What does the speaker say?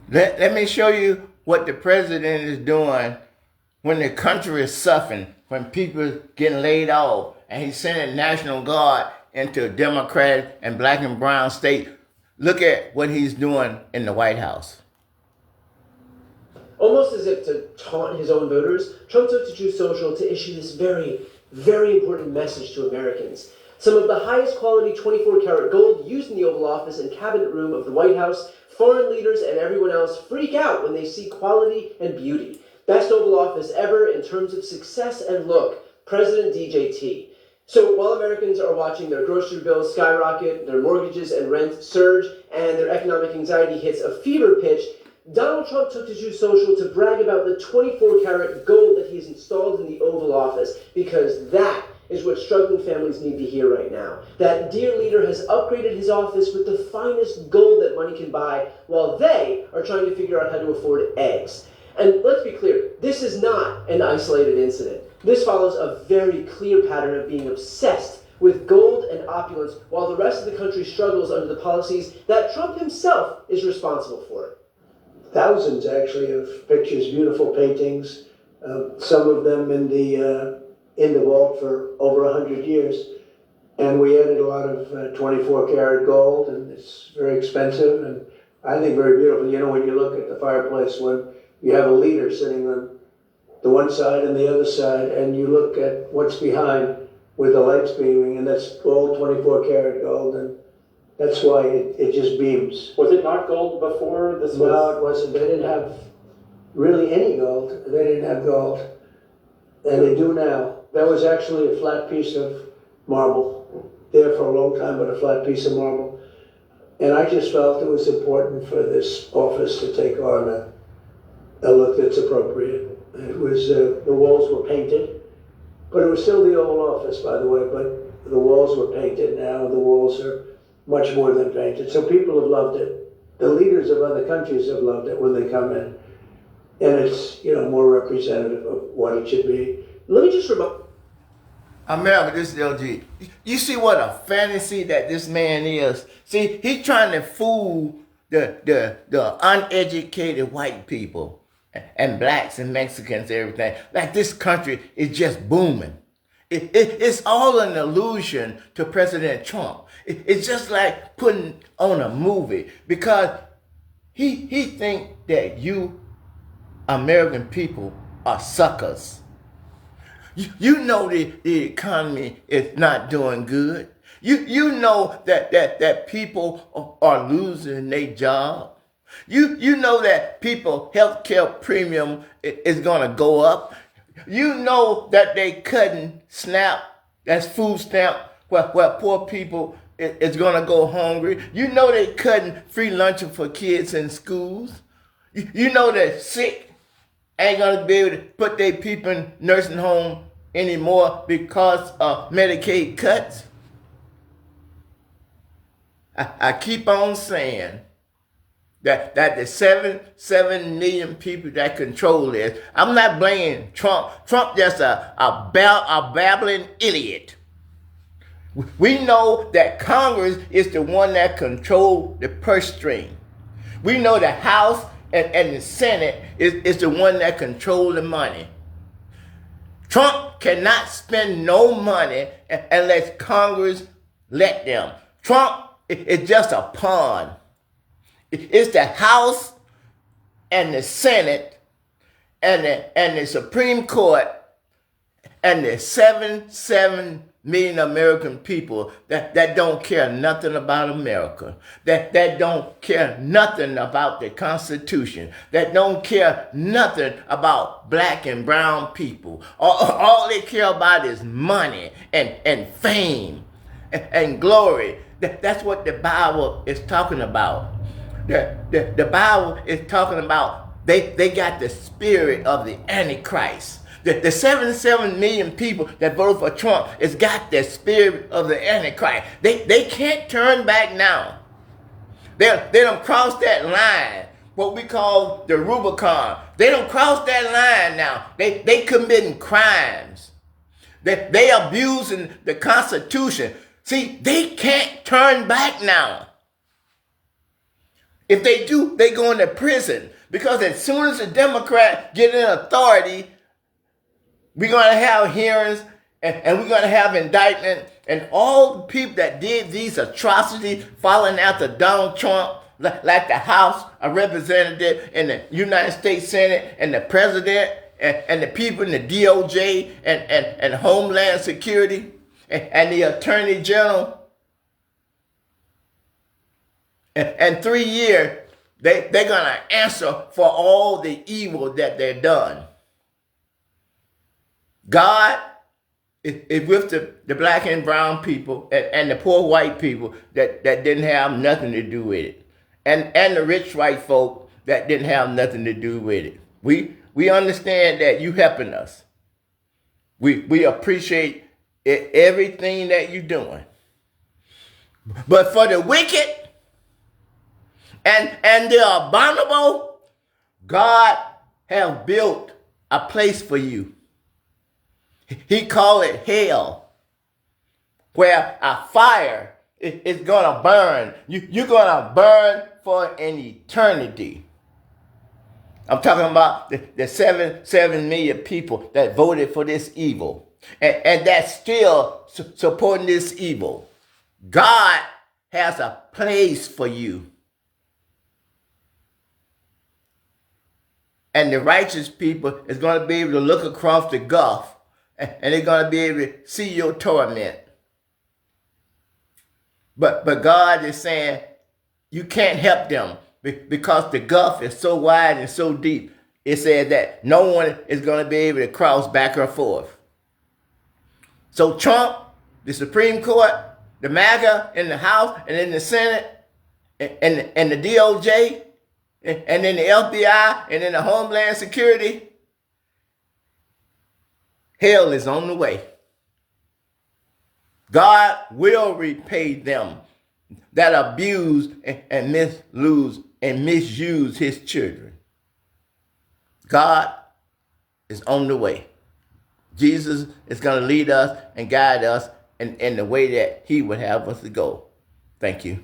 Let me show you what the president is doing when the country is suffering, when people getting laid off, and he's sending National Guard into Democratic and black and brown state. Look at what he's doing in the White House. Almost as if to taunt his own voters, Trump took to Truth Social to issue this very, very important message to Americans. Some of the highest quality 24 karat gold used in the Oval Office and cabinet room of the White House, foreign leaders and everyone else freak out when they see quality and beauty. Best Oval Office ever in terms of success and look, President DJT. So while Americans are watching their grocery bills skyrocket, their mortgages and rent surge, and their economic anxiety hits a fever pitch, Donald Trump took to Truth Social to brag about the 24 karat gold that he's installed in the Oval Office, because that is what struggling families need to hear right now. That dear leader has upgraded his office with the finest gold that money can buy, while they are trying to figure out how to afford eggs. And let's be clear, this is not an isolated incident. This follows a very clear pattern of being obsessed with gold and opulence, while the rest of the country struggles under the policies that Trump himself is responsible for. Thousands, actually, of pictures, beautiful paintings, some of them in the vault for over 100 years. And we added a lot of 24 karat gold, and it's very expensive and I think very beautiful. You know, when you look at the fireplace, when you have a leader sitting on the one side and the other side, and you look at what's behind with the lights beaming, and that's all 24 karat gold, and that's why it just beams. Was it not gold before this? No, it wasn't. They didn't have really any gold. They didn't have gold. And they do now. That was actually a flat piece of marble. There for a long time, but a flat piece of marble. And I just felt it was important for this office to take on a look that's appropriate. It was, the walls were painted, but it was still the Oval Office, by the way, but the walls were painted now. The walls are much more than painted. So people have loved it. The leaders of other countries have loved it when they come in. And it's, you know, more representative of what it should be. Let me just remind America, this is LG. You see what a fantasy that this man is. See, he's trying to fool the uneducated white people and blacks and Mexicans and everything. Like this country is just booming. It's all an illusion to President Trump. It's just like putting on a movie, because he think that you American people are suckers. You know the economy is not doing good. You know that people are losing their job. You know that people healthcare premium is gonna go up. You know that they cutting SNAP, that's food stamp, where poor people is gonna go hungry. You know they cutting free luncheon for kids in schools. You know that sick ain't gonna be able to put their people in nursing home anymore because of Medicaid cuts. I keep on saying that the 7 million people that control this, I'm not blaming Trump. Trump just a babbling idiot. We know that Congress is the one that controls the purse string. We know the House and the Senate is the one that controls the money. Trump cannot spend no money unless Congress let them. Trump is just a pawn. It's the House and the Senate and the Supreme Court and the 7 million American people that don't care nothing about America, that don't care nothing about the Constitution, that don't care nothing about black and brown people. All they care about is money and fame and glory. That's what the Bible is talking about. The Bible is talking about they got the spirit of the Antichrist. The 7 million people that voted for Trump has got the spirit of the Antichrist. They can't turn back now. They don't cross that line, what we call the Rubicon. They don't cross that line now. They committing crimes. They abusing the Constitution. See, they can't turn back now. If they do, they go into prison. Because as soon as the Democrat get in authority, we're going to have hearings and we're going to have indictment. And all the people that did these atrocities following after Donald Trump, like the House of Representatives and the United States Senate and the President and the people in the DOJ and Homeland Security and the Attorney General. And 3 years, they're going to answer for all the evil that they've done. God is with the black and brown people and the poor white people that didn't have nothing to do with it. And the rich white folk that didn't have nothing to do with it. We understand that you helping us. We appreciate everything that you're doing. But for the wicked and the abominable, God has built a place for you. He called it hell, where a fire is going to burn. You're going to burn for an eternity. I'm talking about the 7 million people that voted for this evil and that's still supporting this evil. God has a place for you. And the righteous people is going to be able to look across the gulf and they're going to be able to see your torment. But God is saying you can't help them because the gulf is so wide and so deep. It said that no one is going to be able to cross back or forth. So Trump, the Supreme Court, the MAGA in the House and in the Senate and the DOJ and then the FBI and then the Homeland Security, hell is on the way. God will repay them that abuse and misuse his children. God is on the way. Jesus is going to lead us and guide us in the way that he would have us to go. Thank you.